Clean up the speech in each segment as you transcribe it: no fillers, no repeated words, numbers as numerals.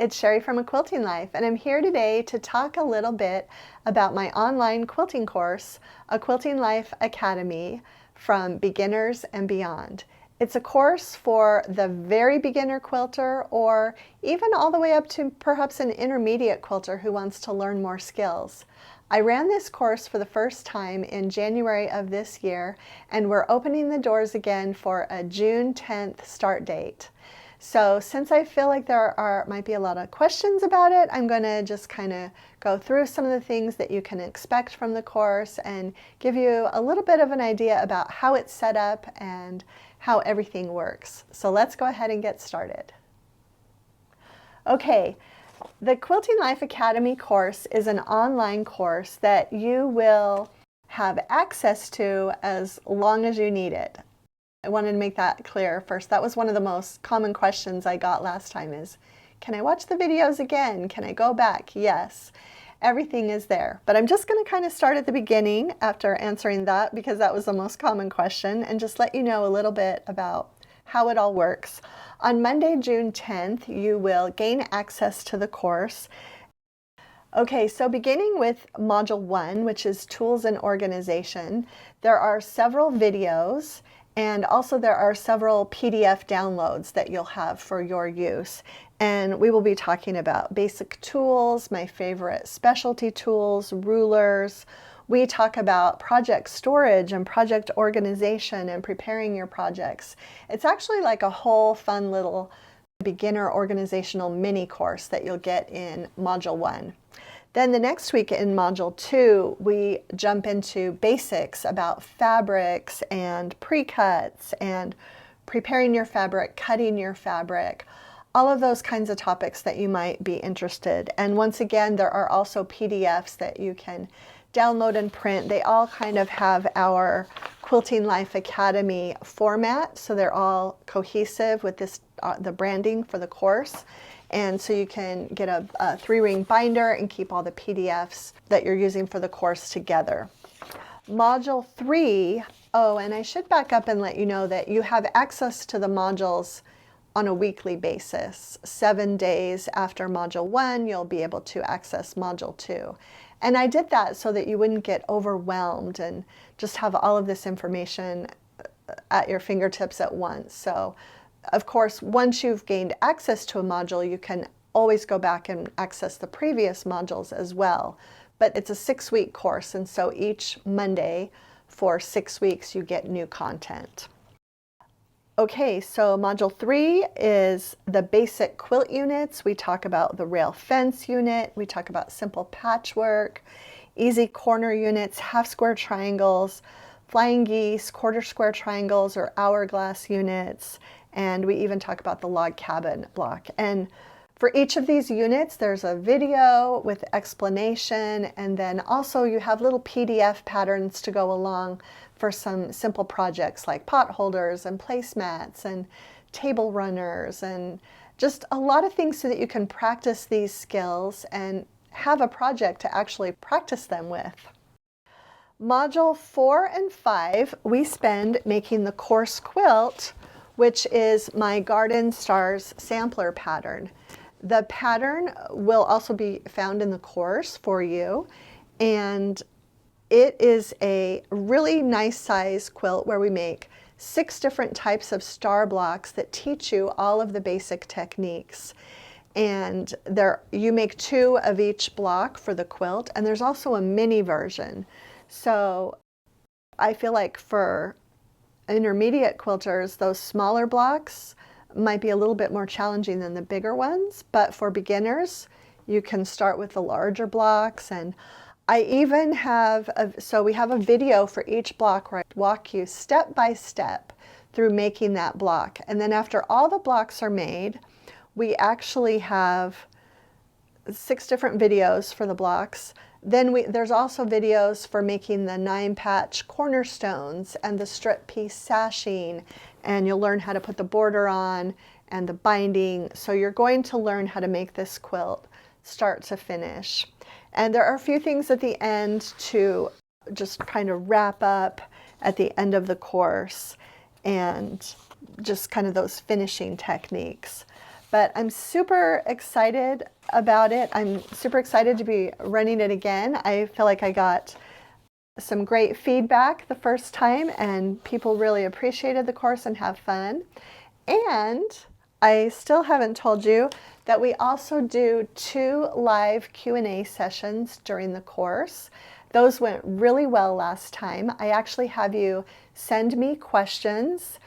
it's Sherri from A Quilting Life, and I'm here today to talk a little bit about my online quilting course, A Quilting Life Academy, from beginners and beyond. It's a course for the very beginner quilter or even all the way up to perhaps an intermediate quilter who wants to learn more skills. I ran this course for the first time in January of this year, and we're opening the doors again for a June 10th start date. So since I feel like there might be a lot of questions about it, I'm going to just kind of go through some of the things that you can expect from the course and give you a little bit of an idea about how it's set up and how everything works. So let's go ahead and get started. Okay, the Quilting Life Academy course is an online course that you will have access to as long as you need it. I wanted to make that clear first. That was one of the most common questions I got last time is, can I watch the videos again? Can I go back? Yes, everything is there. But I'm just going to kind of start at the beginning after answering that because that was the most common question and just let you know a little bit about how it all works. On Monday, June 10th, you will gain access to the course. Okay, so beginning with Module 1, which is Tools and Organization, there are several videos. And also there are several PDF downloads that you'll have for your use. And we will be talking about basic tools, my favorite specialty tools, rulers. We talk about project storage and project organization and preparing your projects. It's actually like a whole fun little beginner organizational mini course that you'll get in Module 1. Then the next week in Module 2, we jump into basics about fabrics and pre-cuts and preparing your fabric, cutting your fabric, all of those kinds of topics that you might be interested. And once again, there are also PDFs that you can download and print. They all kind of have our Quilting Life Academy format, so they're all cohesive with this the branding for the course. And so you can get a 3-ring binder and keep all the PDFs that you're using for the course together. Module 3, and I should back up and let you know that you have access to the modules on a weekly basis. 7 days after Module 1, you'll be able to access Module 2. And I did that so that you wouldn't get overwhelmed and just have all of this information at your fingertips at once. So, of course, once you've gained access to a module, you can always go back and access the previous modules as well. But it's a 6-week course, and so each Monday for 6 weeks you get new content. Okay, so Module 3 is the basic quilt units. We talk about the rail fence unit, we talk about simple patchwork, easy corner units, half square triangles, flying geese, quarter square triangles or hourglass units, and we even talk about the log cabin block. And for each of these units, there's a video with explanation, and then also you have little PDF patterns to go along for some simple projects like pot holders and placemats and table runners and just a lot of things so that you can practice these skills and have a project to actually practice them with. Module 4 and 5, we spend making the course quilt, which is my Garden Stars sampler pattern. The pattern will also be found in the course for you, and it is a really nice size quilt where we make 6 different types of star blocks that teach you all of the basic techniques. And you make 2 of each block for the quilt, and there's also a mini version. So I feel like for intermediate quilters, those smaller blocks might be a little bit more challenging than the bigger ones, but for beginners, you can start with the larger blocks. And I even have, so we have a video for each block where I walk you step by step through making that block. And then after all the blocks are made, we actually have 6 different videos for the blocks. Then there's also videos for making the 9-patch cornerstones and the strip piece sashing, and you'll learn how to put the border on and the binding. So you're going to learn how to make this quilt start to finish. And there are a few things at the end to just kind of wrap up at the end of the course and just kind of those finishing techniques. But I'm super excited about it. I'm super excited to be running it again. I feel like I got some great feedback the first time, and people really appreciated the course and have fun. And I still haven't told you that we also do 2 live Q&A sessions during the course. Those went really well last time. I actually have you send me questions,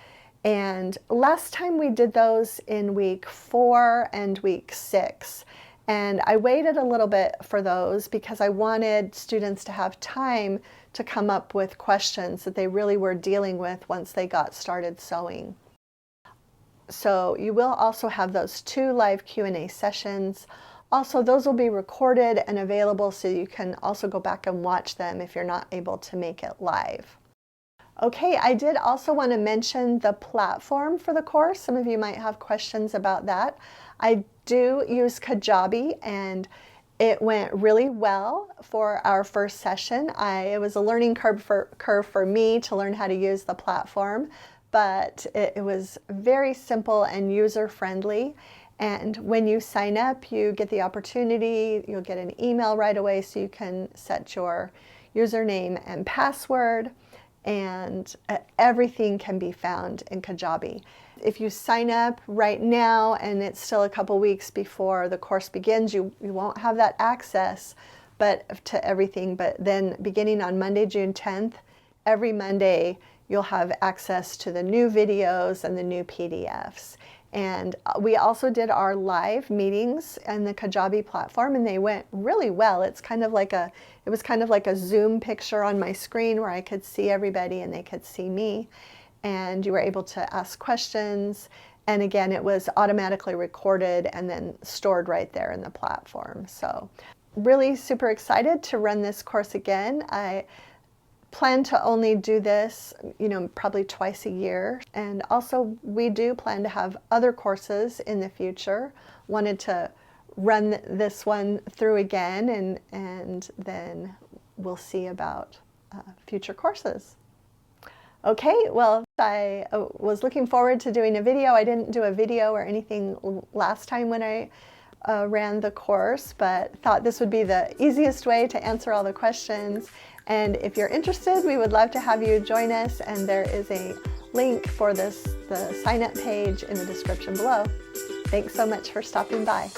and last time we did those in week 4 and week 6. And I waited a little bit for those because I wanted students to have time to come up with questions that they really were dealing with once they got started sewing. So you will also have those 2 live Q&A sessions. Also, those will be recorded and available, so you can also go back and watch them if you're not able to make it live. Okay, I did also want to mention the platform for the course. Some of you might have questions about that. I do use Kajabi, and it went really well for our first session. It was a learning curve for me to learn how to use the platform, but it was very simple and user-friendly. And when you sign up, you get the opportunity, you'll get an email right away so you can set your username and password, and everything can be found in Kajabi. If you sign up right now and it's still a couple weeks before the course begins, you won't have that access to everything. But then beginning on Monday, June 10th, every Monday you'll have access to the new videos and the new PDFs. And we also did our live meetings in the Kajabi platform, and they went really well. It was kind of like a Zoom picture on my screen where I could see everybody and they could see me. And you were able to ask questions. And again, it was automatically recorded and then stored right there in the platform. So really super excited to run this course again. I plan to only do this, probably twice a year. And also we do plan to have other courses in the future. Wanted to run this one through again, and then we'll see about future courses. Okay, well, I was looking forward to doing a video. I didn't do a video or anything last time when I ran the course, but thought this would be the easiest way to answer all the questions. And if you're interested, we would love to have you join us, and there is a link for the sign up page in the description below. Thanks so much for stopping by.